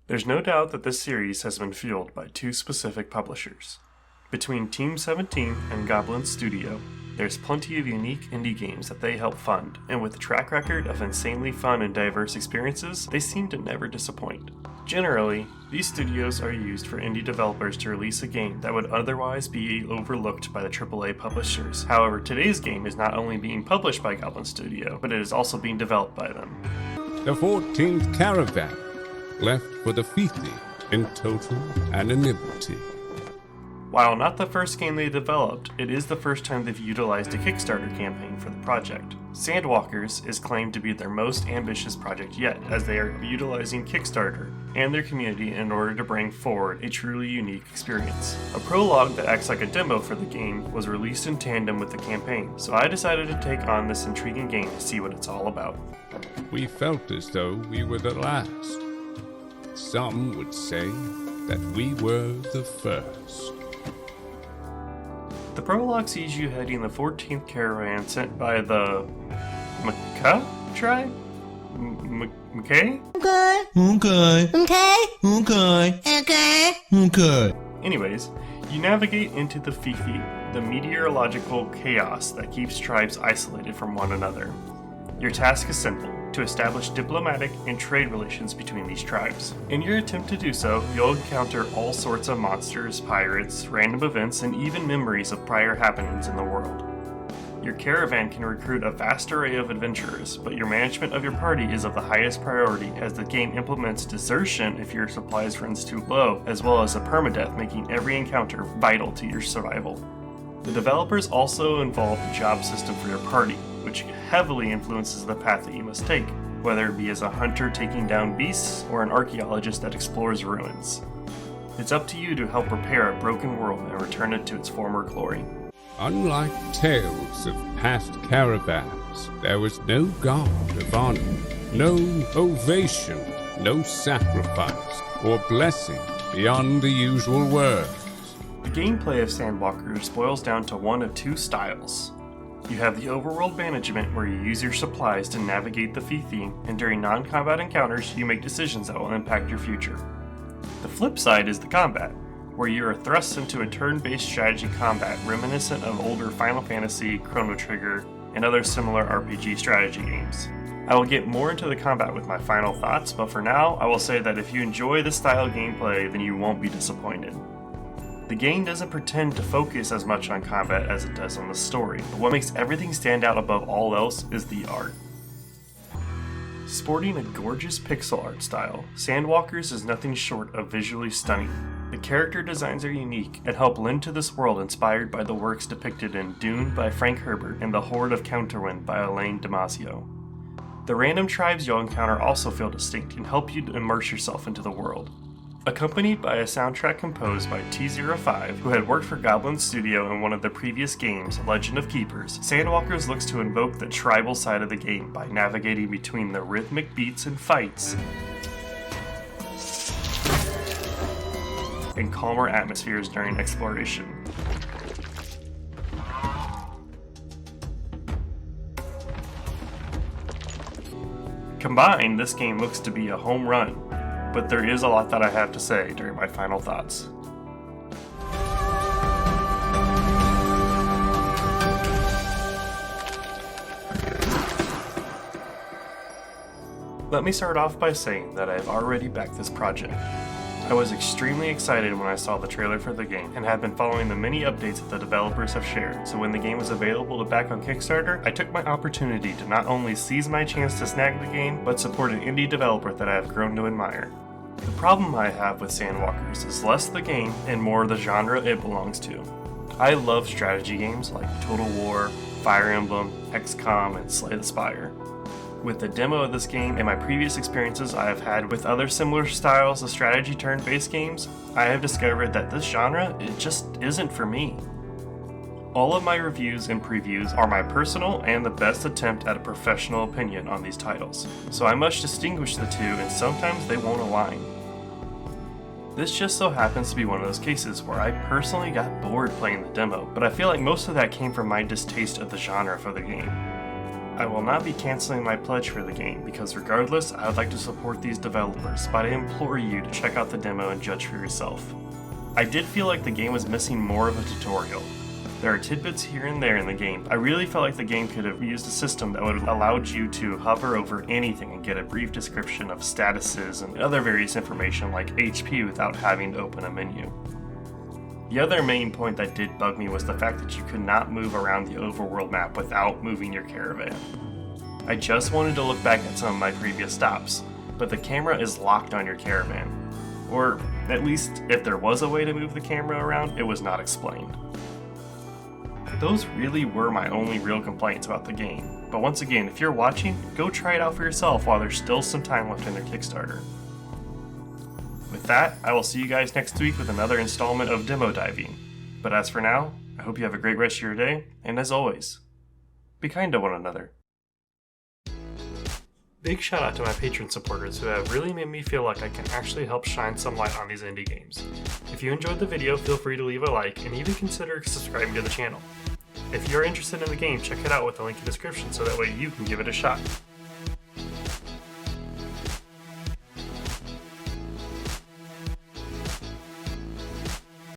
There's no doubt that this series has been fueled by two specific publishers. Between Team 17 and Goblin Studio, there's plenty of unique indie games that they help fund, and with a track record of insanely fun and diverse experiences, they seem to never disappoint. Generally, these studios are used for indie developers to release a game that would otherwise be overlooked by the AAA publishers. However, today's game is not only being published by Goblin Studio, but it is also being developed by them. The 14th caravan left for the Fithi in total anonymity. While not the first game they developed, it is the first time they've utilized a Kickstarter campaign for the project. Sandwalkers is claimed to be their most ambitious project yet, as they are utilizing Kickstarter and their community in order to bring forward a truly unique experience. A prologue that acts like a demo for the game was released in tandem with the campaign, so I decided to take on this intriguing game to see what it's all about. We felt as though we were the last. Some would say that we were the first. The prologue sees you heading the 14th caravan sent by the Maka tribe? Okay? Okay. Anyways, you navigate into the Fithi, the meteorological chaos that keeps tribes isolated from one another. Your task is simple: to establish diplomatic and trade relations between these tribes. In your attempt to do so, you'll encounter all sorts of monsters, pirates, random events, and even memories of prior happenings in the world. Your caravan can recruit a vast array of adventurers, but your management of your party is of the highest priority as the game implements desertion if your supplies runs too low, as well as a permadeath, making every encounter vital to your survival. The developers also involved a job system for your party, which heavily influences the path that you must take, whether it be as a hunter taking down beasts or an archaeologist that explores ruins. It's up to you to help repair a broken world and return it to its former glory. Unlike tales of past caravans, there was no guard of honor, no ovation, no sacrifice, or blessing beyond the usual words. The gameplay of Sandwalkers boils down to one of two styles. You have the overworld management, where you use your supplies to navigate the Fithi, and during non-combat encounters, you make decisions that will impact your future. The flip side is the combat, where you are thrust into a turn-based strategy combat reminiscent of older Final Fantasy, Chrono Trigger, and other similar RPG strategy games. I will get more into the combat with my final thoughts, but for now, I will say that if you enjoy this style of gameplay, then you won't be disappointed. The game doesn't pretend to focus as much on combat as it does on the story, but what makes everything stand out above all else is the art. Sporting a gorgeous pixel art style, Sandwalkers is nothing short of visually stunning. The character designs are unique and help lend to this world inspired by the works depicted in Dune by Frank Herbert and The Horde of Counterwind by Elaine Damasio. The random tribes you'll encounter also feel distinct and help you immerse yourself into the world. Accompanied by a soundtrack composed by E.R.F, who had worked for Goblin Studio in one of the previous games, Legend of Keepers, Sandwalkers looks to invoke the tribal side of the game by navigating between the rhythmic beats and fights and calmer atmospheres during exploration. Combined, this game looks to be a home run, but there is a lot that I have to say during my final thoughts. Let me start off by saying that I have already backed this project. I was extremely excited when I saw the trailer for the game and have been following the many updates that the developers have shared, so when the game was available to back on Kickstarter, I took my opportunity to not only seize my chance to snag the game, but support an indie developer that I have grown to admire. The problem I have with Sandwalkers is less the game and more the genre it belongs to. I love strategy games like Total War, Fire Emblem, XCOM, and Slay the Spire. With the demo of this game and my previous experiences I have had with other similar styles of strategy turn-based games, I have discovered that this genre, it just isn't for me. All of my reviews and previews are my personal and the best attempt at a professional opinion on these titles, so I must distinguish the two, and sometimes they won't align. This just so happens to be one of those cases where I personally got bored playing the demo, but I feel like most of that came from my distaste of the genre for the game. I will not be canceling my pledge for the game because regardless, I would like to support these developers, but I implore you to check out the demo and judge for yourself. I did feel like the game was missing more of a tutorial. There are tidbits here and there in the game. I really felt like the game could have used a system that would have allowed you to hover over anything and get a brief description of statuses and other various information like HP without having to open a menu. The other main point that did bug me was the fact that you could not move around the overworld map without moving your caravan. I just wanted to look back at some of my previous stops, but the camera is locked on your caravan. Or at least, if there was a way to move the camera around, it was not explained. Those really were my only real complaints about the game, but once again, if you're watching, go try it out for yourself while there's still some time left in their Kickstarter. With that, I will see you guys next week with another installment of Demo Diving. But as for now, I hope you have a great rest of your day, and as always, be kind to one another. Big shout out to my patron supporters who have really made me feel like I can actually help shine some light on these indie games. If you enjoyed the video, feel free to leave a like and even consider subscribing to the channel. If you're interested in the game, check it out with the link in the description so that way you can give it a shot.